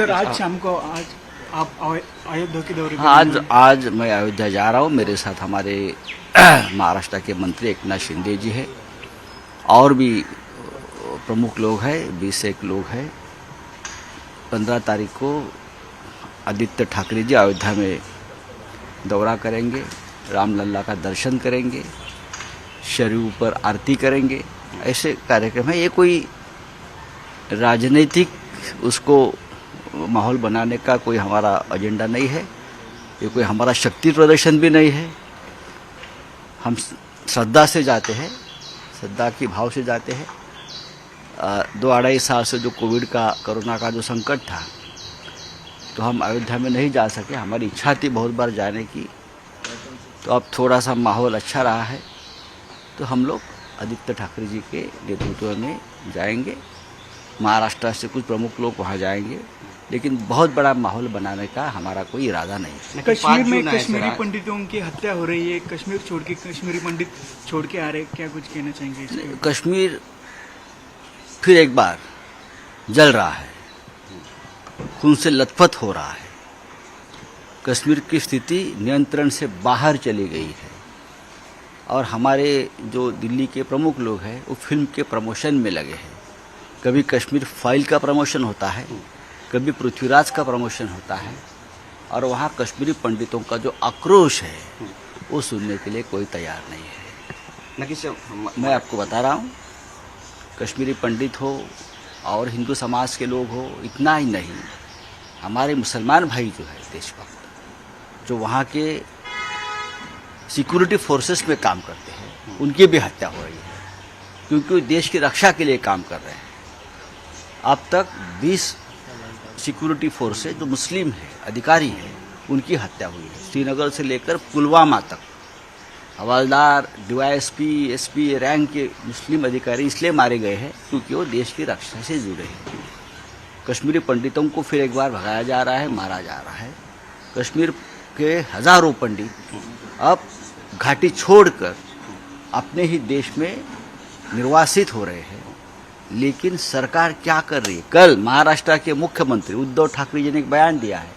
Sir आज शाम को आज आप अयोध्या के दौरे पे आज मैं अयोध्या जा रहा हूँ। मेरे साथ हमारे महाराष्ट्र के मंत्री एकनाथ शिंदे जी है और भी प्रमुख लोग हैं, 20 एक लोग हैं। 15 तारीख को आदित्य ठाकरे जी अयोध्या में दौरा करेंगे, रामलला का दर्शन करेंगे, सरयू पर आरती करेंगे। ऐसे कार्यक्रम है। ये कोई राजनीतिक उसको माहौल बनाने का कोई हमारा एजेंडा नहीं है। ये कोई हमारा शक्ति प्रदर्शन भी नहीं है। हम श्रद्धा से जाते हैं, श्रद्धा की भाव से जाते हैं। 2-2.5 साल से जो कोरोना का जो संकट था, तो हम अयोध्या में नहीं जा सके। हमारी इच्छा थी बहुत बार जाने की, तो अब थोड़ा सा माहौल अच्छा रहा है, तो हम लोग आदित्य ठाकरे जी के नेतृत्व में जाएंगे। महाराष्ट्र से कुछ प्रमुख लोग वहाँ जाएंगे, लेकिन बहुत बड़ा माहौल बनाने का हमारा कोई इरादा नहीं है। कश्मीर में कश्मीरी पंडितों की हत्या हो रही है, कश्मीर छोड़ के कश्मीरी पंडित छोड़ के आ रहे, क्या कुछ कहना चाहेंगे इसके? कश्मीर फिर एक बार जल रहा है, खून से लथपथ हो रहा है। कश्मीर की स्थिति नियंत्रण से बाहर चली गई है और हमारे जो दिल्ली के प्रमुख लोग हैं वो फिल्म के प्रमोशन में लगे हैं। कभी कश्मीर फाइल का प्रमोशन होता है, कभी पृथ्वीराज का प्रमोशन होता है, और वहाँ कश्मीरी पंडितों का जो आक्रोश है वो सुनने के लिए कोई तैयार नहीं है। मैं आपको बता रहा हूँ, कश्मीरी पंडित हो और हिंदू समाज के लोग हो, इतना ही नहीं, हमारे मुसलमान भाई जो है देशभक्त, जो वहाँ के सिक्योरिटी फोर्सेस में काम करते हैं, उनकी भी हत्या हो रही है, क्योंकि वो देश की रक्षा के लिए काम कर रहे हैं। अब तक 20 सिक्योरिटी फोर्सेस जो मुस्लिम है, अधिकारी हैं, उनकी हत्या हुई है। श्रीनगर से लेकर पुलवामा तक हवलदार, डीवाईएसपी, एसपी रैंक के मुस्लिम अधिकारी इसलिए मारे गए हैं क्योंकि वो देश की रक्षा से जुड़े हैं। कश्मीरी पंडितों को फिर एक बार भगाया जा रहा है, मारा जा रहा है। कश्मीर के हजारों पंडित अब घाटी छोड़कर अपने ही देश में निर्वासित हो रहे हैं। लेकिन सरकार क्या कर रही है? कल महाराष्ट्र के मुख्यमंत्री उद्धव ठाकरे जी ने एक बयान दिया है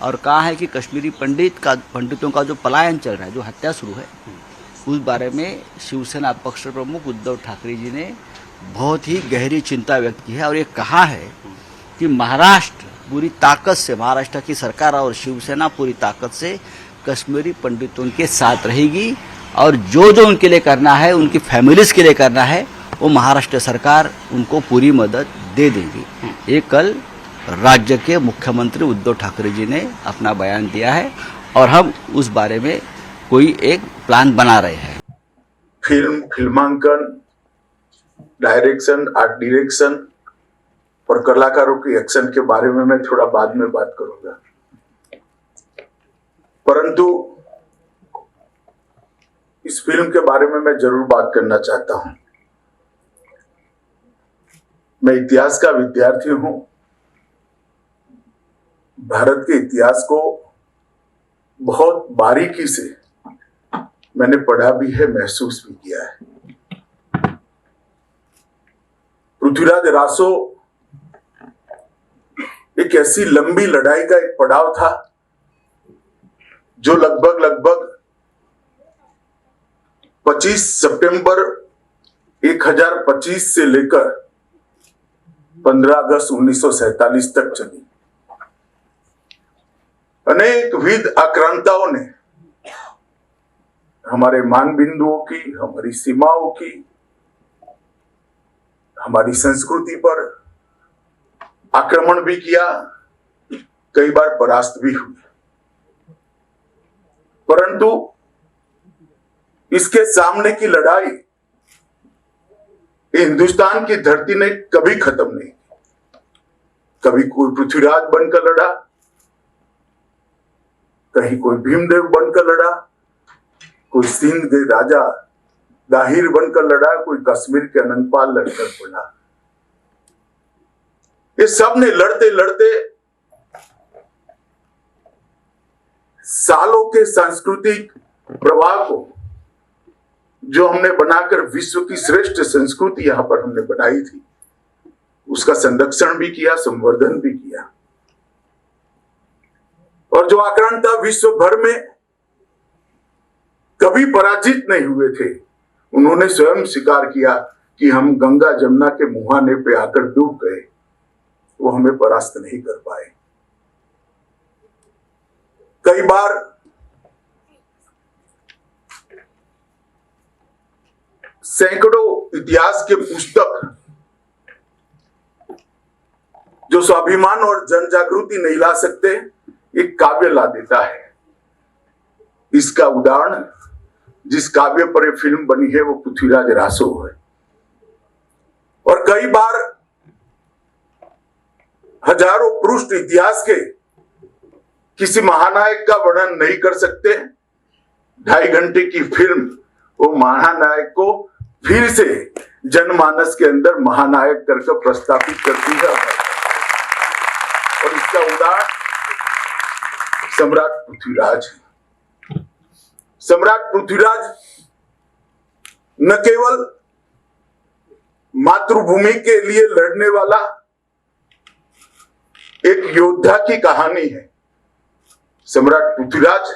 और कहा है कि कश्मीरी पंडितों का जो पलायन चल रहा है, जो हत्या शुरू है, उस बारे में शिवसेना पक्ष प्रमुख उद्धव ठाकरे जी ने बहुत ही गहरी चिंता व्यक्त की है और ये कहा है कि महाराष्ट्र पूरी ताकत से, महाराष्ट्र की सरकार और शिवसेना पूरी ताकत से कश्मीरी पंडितों के साथ रहेगी और जो जो उनके लिए करना है, उनकी फैमिलीज के लिए करना है, वो महाराष्ट्र सरकार उनको पूरी मदद दे देगी। ये कल राज्य के मुख्यमंत्री उद्धव ठाकरे जी ने अपना बयान दिया है और हम उस बारे में कोई एक प्लान बना रहे हैं। फिल्मांकन, डायरेक्शन, आर्ट डायरेक्शन और कलाकारों की एक्शन के बारे में मैं थोड़ा बाद में बात करूंगा, परंतु इस फिल्म के बारे में मैं जरूर बात करना चाहता हूं। मैं इतिहास का विद्यार्थी हूं। भारत के इतिहास को बहुत बारीकी से मैंने पढ़ा भी है, महसूस भी किया है। पृथ्वीराज रासो एक ऐसी लंबी लड़ाई का एक पड़ाव था जो लगभग 25 सितंबर 1025 से लेकर 15 अगस्त 1947 तक चली। अनेक विध आक्रांताओं ने हमारे मान बिंदुओं की, हमारी सीमाओं की, हमारी संस्कृति पर आक्रमण भी किया, कई बार परास्त भी हुए, परंतु इसके सामने की लड़ाई हिंदुस्तान की धरती ने कभी खत्म नहीं की। कभी कोई पृथ्वीराज बनकर लड़ा, कहीं कोई भीमदेव बनकर लड़ा, कोई सिंध के राजा दाहिर बनकर लड़ा, कोई कश्मीर के अनंतपाल लड़कर पड़ा। ये सब ने लड़ते लड़ते सालों के सांस्कृतिक प्रवाह को, जो हमने बनाकर विश्व की श्रेष्ठ संस्कृति यहां पर हमने बनाई थी, उसका संरक्षण भी किया, संवर्धन भी किया। और जो आक्रांता विश्व भर में कभी पराजित नहीं हुए थे, उन्होंने स्वयं स्वीकार किया कि हम गंगा जमुना के मुहाने पे आकर डूब गए, वो हमें परास्त नहीं कर पाए। कई बार सैकड़ों इतिहास के पुस्तक जो स्वाभिमान और जन जागृति नहीं ला सकते, एक काव्य ला देता है। इसका उदाहरण जिस काव्य पर ये फिल्म बनी है वो पृथ्वीराज रासो है। और कई बार हजारों पृष्ठ इतिहास के किसी महानायक का वर्णन नहीं कर सकते, 2.5 घंटे की फिल्म वो महानायक को फिर से जनमानस के अंदर महानायक करके प्रस्तावित करती है। और इसका उदाहरण सम्राट पृथ्वीराज है। सम्राट पृथ्वीराज न केवल मातृभूमि के लिए लड़ने वाला एक योद्धा की कहानी है, सम्राट पृथ्वीराज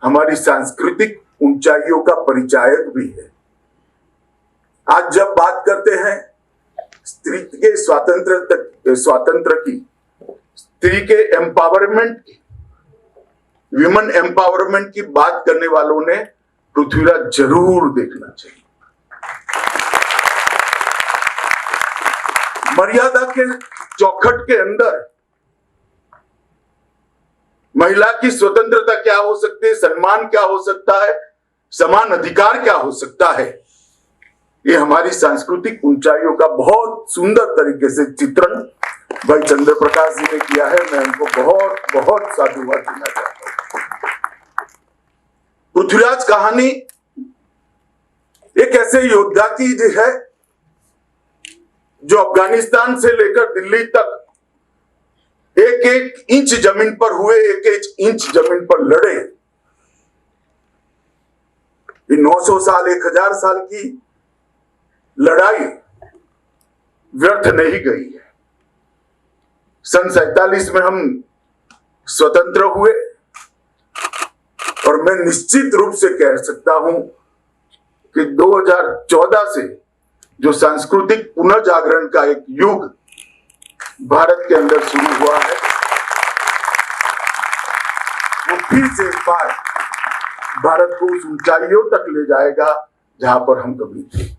हमारी सांस्कृतिक ऊंचाइयों का परिचायक भी है। आज जब बात करते हैं स्त्री के स्वातंत्र की, स्त्री के एम्पावरमेंट की, विमेन एम्पावरमेंट की बात करने वालों ने पृथ्वीराज जरूर देखना चाहिए। मर्यादा के चौखट के अंदर महिला की स्वतंत्रता क्या हो सकती है, सम्मान क्या हो सकता है, समान अधिकार क्या हो सकता है, ये हमारी सांस्कृतिक ऊंचाइयों का बहुत सुंदर तरीके से चित्रण भाई चंद्र प्रकाश जी ने किया है। मैं उनको बहुत बहुत साधुवाद देना चाहता हूं। पृथ्वीराज कहानी एक ऐसे योद्धा की है जो अफगानिस्तान से लेकर दिल्ली तक एक एक इंच जमीन पर हुए, एक एक इंच जमीन पर लड़े। ये 900 साल 1000 साल की लड़ाई व्यर्थ नहीं गई है। सन 47 में हम स्वतंत्र हुए और मैं निश्चित रूप से कह सकता हूं कि 2014 से जो सांस्कृतिक पुनर्जागरण का एक युग भारत के अंदर शुरू हुआ है, वो फिर से एक बार भारत को उस ऊंचाइयों तक ले जाएगा जहां पर हम कभी थे।